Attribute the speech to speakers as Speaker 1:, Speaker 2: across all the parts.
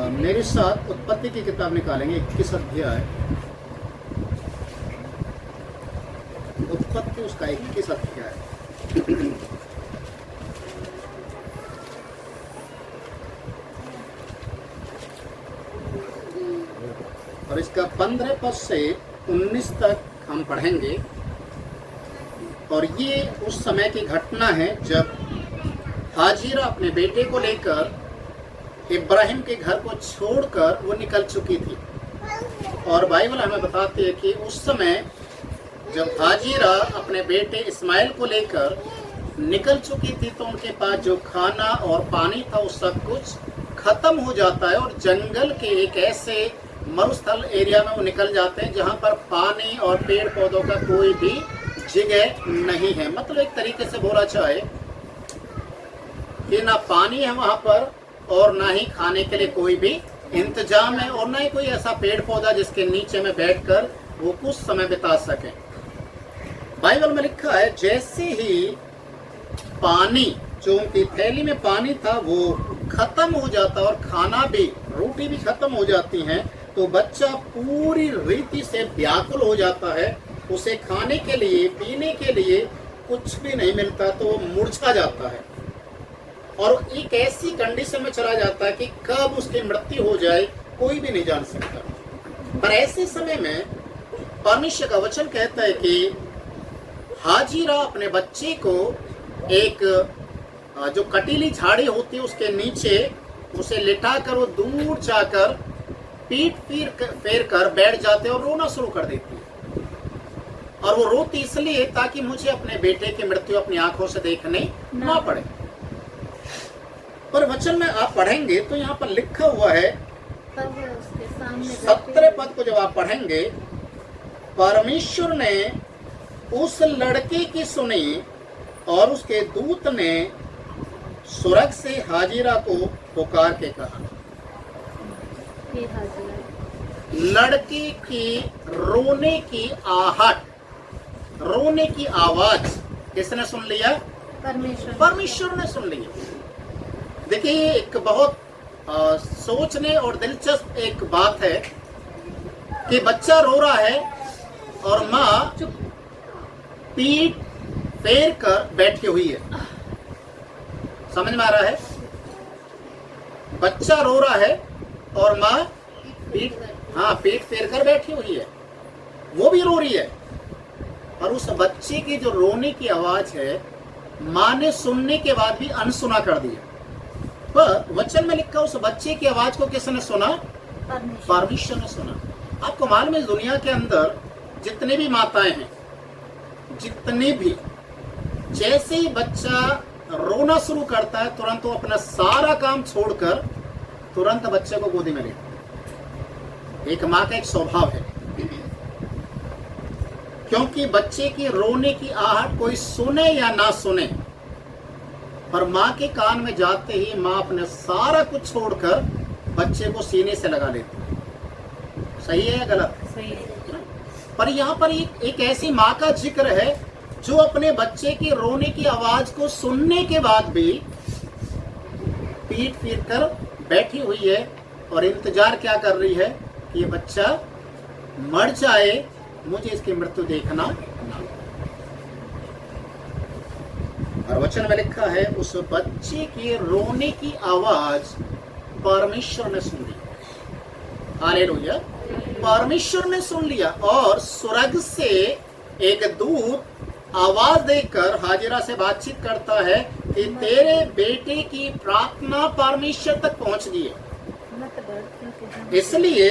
Speaker 1: मेरे साथ उत्पत्ति की किताब निकालेंगे 21 अध्याय। उत्पत्ति उसका 21 अध्याय। और इसका 15 पद से 19 तक हम पढ़ेंगे। और ये उस समय की घटना है जब हाजिरा अपने बेटे को लेकर इब्राहिम के घर को छोड़कर वो निकल चुकी थी। और बाइबल हमें बताती है कि उस समय जब हाजिरा अपने बेटे इस्माइल को लेकर निकल चुकी थी तो उनके पास जो खाना और पानी था वो सब कुछ खत्म हो जाता है और जंगल के एक ऐसे मरुस्थल एरिया में वो निकल जाते हैं जहाँ पर पानी और पेड़ पौधों का कोई भी जगह नहीं है। मतलब एक तरीके से बोला चाहे कि ना पानी है वहाँ पर और ना ही खाने के लिए कोई भी इंतजाम है और ना ही कोई ऐसा पेड़ पौधा जिसके नीचे में बैठकर वो कुछ समय बिता सके। बाइबल में लिखा है जैसे ही पानी जो उनकी थैली में पानी था वो खत्म हो जाता और खाना भी रोटी भी खत्म हो जाती है तो बच्चा पूरी रीति से व्याकुल हो जाता है। उसे खाने के लिए पीने के लिए कुछ भी नहीं मिलता तो वो मुरझा जाता है और एक ऐसी कंडीशन में चला जाता है कि कब उसकी मृत्यु हो जाए कोई भी नहीं जान सकता। पर ऐसे समय में परमेश्वर का वचन कहता है कि हाजिरा अपने बच्चे को एक जो कटीली झाड़ी होती है उसके नीचे उसे लिटाकर वो दूर जाकर पीठ फेर कर बैठ जाते और रोना शुरू कर देती है। और वो रोती इसलिए ताकि मुझे अपने बेटे की मृत्यु अपनी आंखों से देखने ना पड़े। पर वचन में आप पढ़ेंगे तो यहाँ पर लिखा हुआ है 17 पद को जब आप पढ़ेंगे, परमेश्वर ने उस लड़के की सुनी और उसके दूत ने स्वर्ग से हाजिरा को पुकार के कहा। लड़के की रोने की आहट, रोने की आवाज किसने सुन लिया? परमेश्वर ने सुन लिया। देखिए एक बहुत सोचने और दिलचस्प एक बात है कि बच्चा रो रहा है और माँ पीठ फेर कर बैठी हुई है। समझ में आ रहा है? बच्चा रो रहा है और माँ पीठ फेर कर बैठी हुई है, वो भी रो रही है। और उस बच्चे की जो रोने की आवाज है माँ ने सुनने के बाद भी अनसुना कर दिया। पर वचन में लिखा उस बच्चे की आवाज को किसने सुना? परमेश्वर ने सुना। आपको मालूम है इस दुनिया के अंदर जितनी भी माताएं हैं, जितनी भी, जैसे ही बच्चा रोना शुरू करता है तुरंत वो अपना सारा काम छोड़कर तुरंत बच्चे को गोदी में लेता है। एक माँ का एक स्वभाव है, क्योंकि बच्चे की रोने की आहट कोई सुने या ना सुने, पर माँ के कान में जाते ही माँ अपने सारा कुछ छोड़कर बच्चे को सीने से लगा लेती है। सही है या गलत?
Speaker 2: सही है।
Speaker 1: पर यहाँ पर एक ऐसी माँ का जिक्र है जो अपने बच्चे की रोने की आवाज को सुनने के बाद भी पीठ फेर कर बैठी हुई है और इंतजार क्या कर रही है कि ये बच्चा मर जाए, मुझे इसकी मृत्यु देखना ना। और वचन में लिखा है उस बच्चे के रोने की आवाज परमेश्वर ने सुन ली। हालेलुया। परमेश्वर ने सुन लिया और स्वर्ग से एक दूत आवाज देकर हाजिरा से बातचीत करता है कि तेरे बेटे की प्रार्थना परमेश्वर तक पहुंच गई है, इसलिए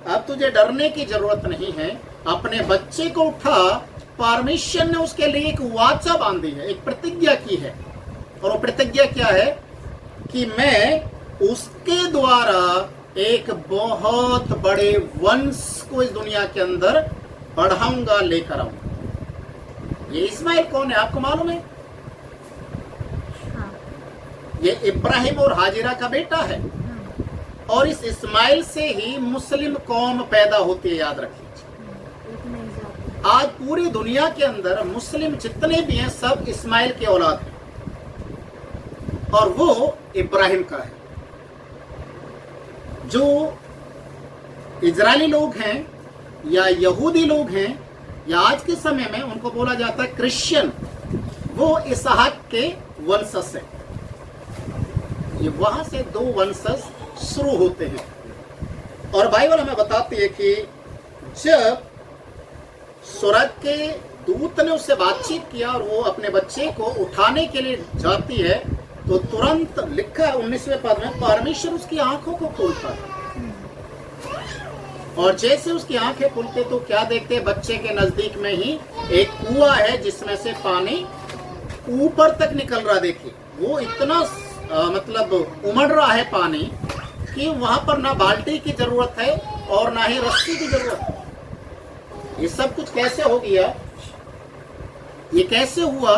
Speaker 1: अब तुझे डरने की जरूरत नहीं है। अपने बच्चे को उठा। परमेश्वर ने उसके लिए एक वाचा बांधी है, एक प्रतिज्ञा की है। और वो प्रतिज्ञा क्या है कि मैं उसके द्वारा एक बहुत बड़े वंश को इस दुनिया के अंदर बढ़ाऊंगा, लेकर आऊंगा। ये इस्माइल कौन है आपको मालूम है? ये इब्राहिम और हाजिरा का बेटा है। और इस इस्माइल से ही मुस्लिम कौम पैदा होती है, याद रखिए। आज पूरी दुनिया के अंदर मुस्लिम जितने भी हैं सब इस्माइल के औलाद हैं और वो इब्राहिम का है। जो इजरायली लोग हैं या यहूदी लोग हैं या आज के समय में उनको बोला जाता है क्रिश्चियन, वो इसहाक के वंशज है। ये वहां से दो वंशज शुरू होते हैं। और बाइबल हमें बताती है कि जब स्वर्ग के दूत ने उससे बातचीत किया और वो अपने बच्चे को उठाने के लिए जाती है, तो तुरंत लिखा है 19वें पद में, परमेश्वर उसकी आंखों को खोलता है। और जैसे उसकी आंखें खुलते तो क्या देखते हैं, बच्चे के नजदीक में ही एक कुआं है जिसमें से पानी ऊपर तक निकल रहा। देखिए वो इतना मतलब उमड़ रहा है पानी कि वहां पर ना बाल्टी की जरूरत है और ना ही रस्सी की जरूरत है। ये सब कुछ कैसे हो गया, ये कैसे हुआ?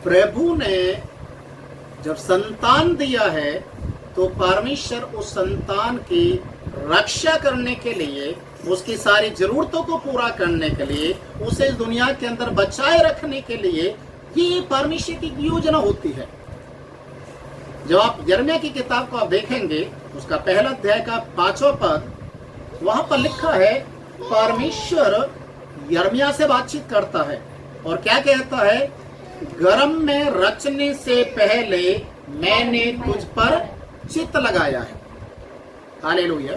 Speaker 1: प्रभु ने जब संतान दिया है तो परमेश्वर उस संतान की रक्षा करने के लिए, उसकी सारी जरूरतों को पूरा करने के लिए, उसे इस दुनिया के अंदर बचाए रखने के लिए ये परमेश्वर की योजना होती है। जब आप यिर्मयाह की किताब को आप देखेंगे, उसका पहला अध्याय का 5वां पद, वहां पर लिखा है परमेश्वर यिर्मयाह से बातचीत करता है और क्या कहता है, गर्भ में रचने से पहले मैंने तुझ पर चित्त लगाया है। हालेलुया।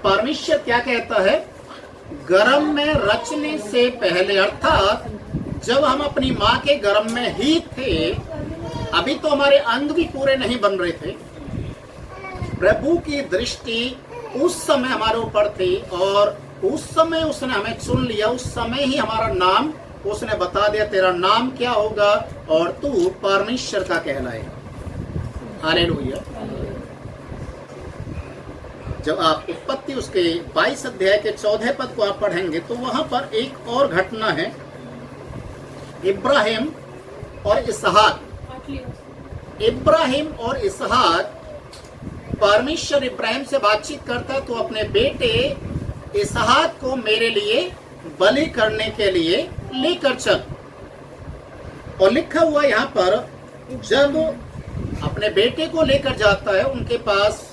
Speaker 1: परमेश्वर क्या कहता है, गर्भ में रचने से पहले, अर्थात जब हम अपनी माँ के गर्भ में ही थे, अभी तो हमारे अंग भी पूरे नहीं बन रहे थे, प्रभु की दृष्टि उस समय हमारे ऊपर थी और उस समय उसने हमें चुन लिया। उस समय ही हमारा नाम उसने बता दिया, तेरा नाम क्या होगा और तू परमेश्वर का कहलाएगा। हालेलुया। जब आप उत्पत्ति उसके 22 अध्याय के 14 पद को आप पढ़ेंगे तो वहां पर एक और घटना है, इब्राहिम और इसहाक। इब्राहिम और इसहाक, परमेश्वर इब्राहिम से बातचीत करता तो अपने बेटे इसहाक को मेरे लिए बलि करने के लिए लेकर चल। और लिखा हुआ यहाँ पर, जब अपने बेटे को लेकर जाता है, उनके पास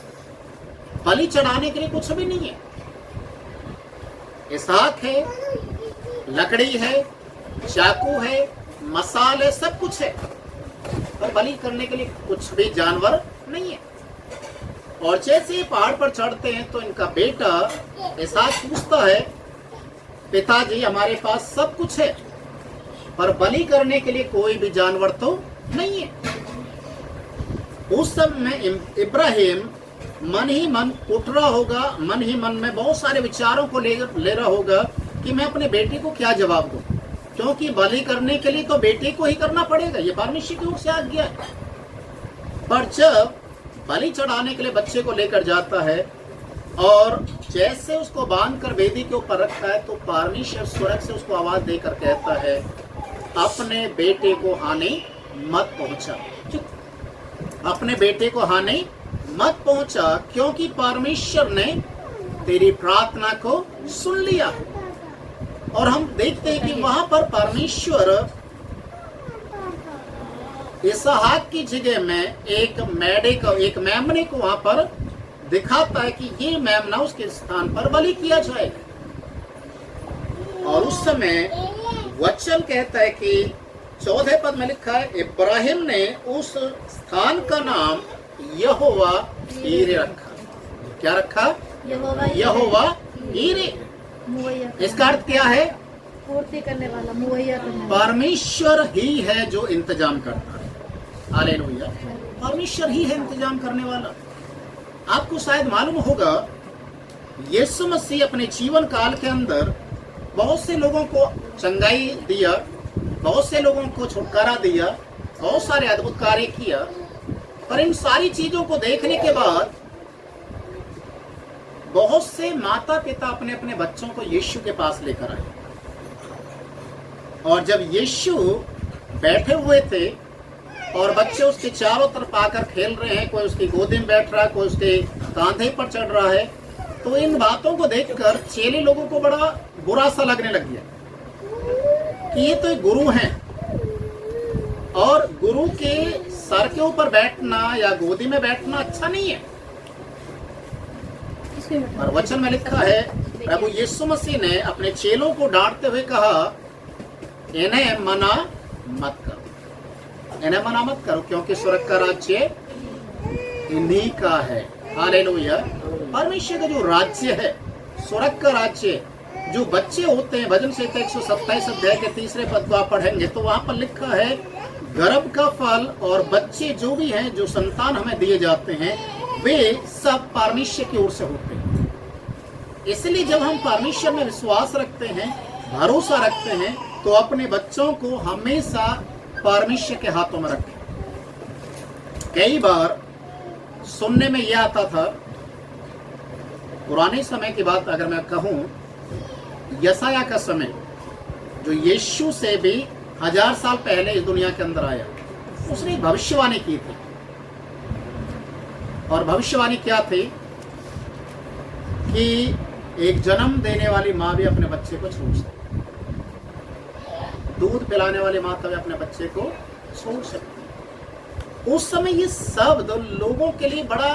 Speaker 1: बलि चढ़ाने के लिए कुछ भी नहीं है। इसहाक है, लकड़ी है, चाकू है, मसाल है, सब कुछ है, पर बलि करने के लिए कुछ भी जानवर नहीं है। और जैसे ही पहाड़ पर चढ़ते हैं तो इनका बेटा इसहाक पूछता है, पिताजी हमारे पास सब कुछ है पर बलि करने के लिए कोई भी जानवर तो नहीं है। उस समय इब्राहिम मन ही मन उठ रहा होगा, मन ही मन में बहुत सारे विचारों को ले रहा होगा कि मैं अपने बेटे को क्या जवाब दूं, क्योंकि बलि करने के लिए तो बेटे को ही करना पड़ेगा, ये परमेश्वर की ओर से आज्ञा है। पर जब बलि चढ़ाने के लिए बच्चे को लेकर जाता है और जैसे उसको बांधकर वेदी के ऊपर रखता है तो परमेश्वर स्वर्ग से उसको आवाज देकर कहता है, अपने बेटे को हानि मत पहुंचा, अपने बेटे को हानि मत पहुंचा, क्योंकि परमेश्वर ने तेरी प्रार्थना को सुन लिया। और हम देखते हैं कि वहां पर परमेश्वर इसहाक की जगह में एक मेमने को वहां पर दिखाता है कि ये मेमना उसके स्थान पर बलि किया जाएगा। और उस समय वचन कहता है कि 14 पद में लिखा है, इब्राहिम ने उस स्थान का नाम यहोवा ईरे रखा। क्या रखा? यहोवा ईरे। इसका अर्थ क्या है?
Speaker 2: पूर्ति करने वाला, मुहैया करने वाला।
Speaker 1: परमेश्वर ही है जो इंतजाम करता है। हालेलुया। परमेश्वर ही है इंतजाम करने वाला। आपको शायद मालूम होगा, यीशु मसीह अपने जीवन काल के अंदर बहुत से लोगों को चंगाई दिया, बहुत से लोगों को छुटकारा दिया, बहुत सारे अद्भुत कार्य किया, पर इन सारी चीजों को देखने के बाद बहुत से माता पिता अपने अपने बच्चों को यीशु के पास लेकर आए। और जब यीशु बैठे हुए थे और बच्चे उसके चारों तरफ आकर खेल रहे हैं, कोई उसकी गोदी में बैठ रहा है, कोई उसके कांधे पर चढ़ रहा है, तो इन बातों को देखकर चेले लोगों को बड़ा बुरा सा लगने लग गया कि ये तो एक गुरु हैं और गुरु के सर के ऊपर बैठना या गोदी में बैठना अच्छा नहीं है।
Speaker 2: उसके में
Speaker 1: और वचन में लिखा है प्रभु यीशु मसीह ने अपने चेलों को डांटते हुए कहा, इन्हें मना मत करो, इन्हें मना मत करो, क्योंकि स्वर्ग का राज्य इन्हीं का है। हालेलुया। परमेश्वर का जो राज्य है, स्वर्ग का राज्य, जो बच्चे होते हैं, भजन संहिता 127 अध्याय के 3 पद को आप पढ़ेंगे तो वहां पर लिखा है, गर्भ का फल और बच्चे जो भी हैं, जो संतान हमें दिए जाते हैं, वे सब परमेश्वर की ओर से होते हैं। इसलिए जब हम परमेश्वर में विश्वास रखते हैं, भरोसा रखते हैं, तो अपने बच्चों को हमेशा परमेश्वर के हाथों में रखें। कई बार सुनने में यह आता था, पुराने समय की बात अगर मैं कहूं, यशाया का समय, जो यीशु से भी 1000 साल पहले इस दुनिया के अंदर आया, उसने भविष्यवाणी की थी। और भविष्यवाणी क्या थी कि एक जन्म देने वाली माँ भी अपने बच्चे को छोड़ सकती, दूध पिलाने वाली माता भी अपने बच्चे को छोड़ सकती। उस समय ये शब्द लोगों के लिए बड़ा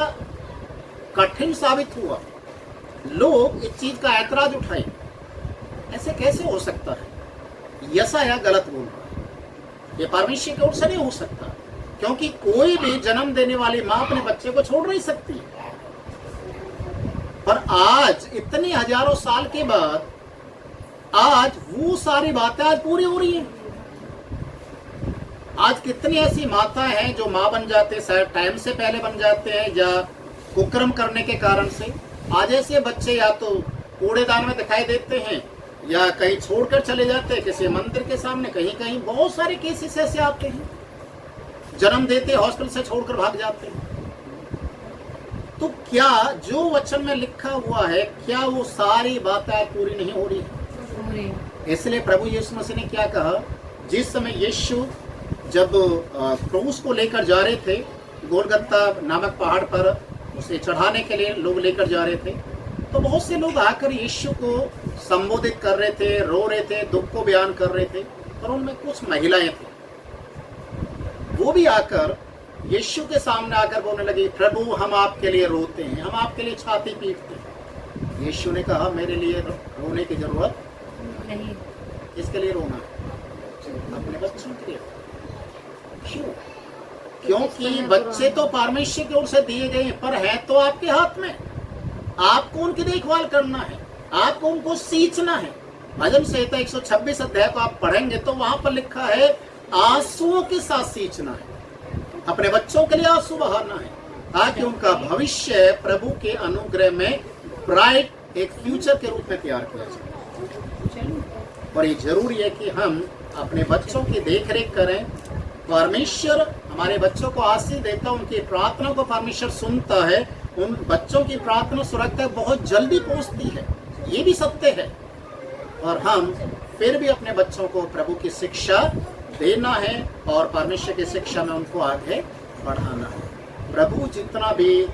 Speaker 1: कठिन साबित हुआ। लोग इस चीज का ऐतराज उठाए, ऐसे कैसे हो सकता है, यशाया गलत बोल रहा है, ये परमेश्वर की ओर से नहीं हो सकता, क्योंकि कोई भी जन्म देने वाली माँ अपने बच्चे को छोड़ नहीं सकती। पर आज इतने हजारों साल के बाद आज वो सारी बातें आज पूरी हो रही हैं। आज कितनी ऐसी माताएं हैं जो माँ बन जाते, शायद टाइम से पहले बन जाते हैं या कुकर्म करने के कारण से। आज ऐसे बच्चे या तो कूड़ेदान में दिखाई देते हैं या कहीं छोड़कर चले जाते हैं, किसी मंदिर के सामने, कहीं कहीं बहुत सारे केसेस ऐसे आते हैं, जन्म देते हॉस्पिटल से छोड़कर भाग जाते हैं। तो क्या जो वचन में लिखा हुआ है, क्या वो सारी बातें पूरी नहीं हो रही है? इसलिए प्रभु यीशु मसीह ने क्या कहा, जिस समय यीशु जब क्रूस को लेकर जा रहे थे, गोलगत्ता नामक पहाड़ पर उसे चढ़ाने के लिए लोग लेकर जा रहे थे, तो बहुत से लोग आकर यीशु को संबोधित कर रहे थे, रो रहे थे, दुख को बयान कर रहे थे। और उनमें कुछ महिलाएं थी, वो भी आकर यीशु के सामने आकर बोलने लगी, प्रभु हम आपके लिए रोते हैं, हम आपके लिए छाती पीटते हैं। यीशु ने कहा, मेरे लिए रोने की जरूरत नहीं, इसके लिए रोना अपने बच्चों के लिए। क्यों? क्योंकि बच्चे तो परमेश्वर की ओर से दिए गए हैं, पर है तो आपके हाथ में। आपको उनकी देखभाल करना है, आपको उनको सींचना है। भजन संहिता 126 अध्याय को आप पढ़ेंगे तो वहां पर लिखा है, आंसुओं के साथ सींचना है, अपने बच्चों के लिए आंसू बहाना है, ताकि उनका भविष्य प्रभु के अनुग्रह में ब्राइट एक फ्यूचर के रूप में तैयार किया जाए। और ये जरूरी है कि हम अपने बच्चों की देखरेख करें। परमेश्वर हमारे बच्चों को आशीष देता है, उनकी प्रार्थना को परमेश्वर सुनता है, उन बच्चों की प्रार्थना स्वर्ग तक बहुत जल्दी पहुंचती है, ये भी सत्य है। और हम फिर भी अपने बच्चों को प्रभु की शिक्षा देना है और परमेश्वर की शिक्षा में उनको आगे बढ़ाना है। प्रभु जितना भी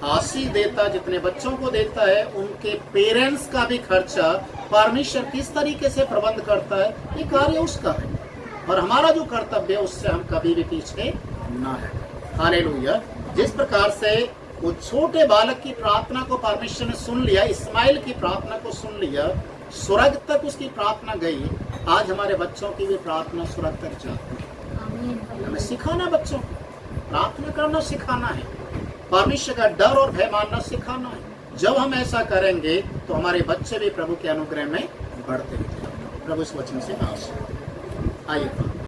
Speaker 1: आशीष देता, जितने बच्चों को देता है, उनके पेरेंट्स का भी खर्चा परमेश्वर किस तरीके से प्रबंध करता है, ये कार्य उसका है। और हमारा जो कर्तव्य है उससे हम कभी भी पीछे ना है। हालेलुया। जिस प्रकार से वो छोटे बालक की प्रार्थना को परमेश्वर ने सुन लिया, इस्माइल की प्रार्थना को सुन लिया, स्वर्ग तक उसकी प्रार्थना गई, आज हमारे बच्चों की भी प्रार्थना स्वर्ग तक जाती है। हमें सिखाना, बच्चों को प्रार्थना करना सिखाना है, परमेश्वर का डर और भय मानना सिखाना है। जब हम ऐसा करेंगे तो हमारे बच्चे भी प्रभु के अनुग्रह में बढ़ते हैं। प्रभु इस वचन से आशीष। आइए।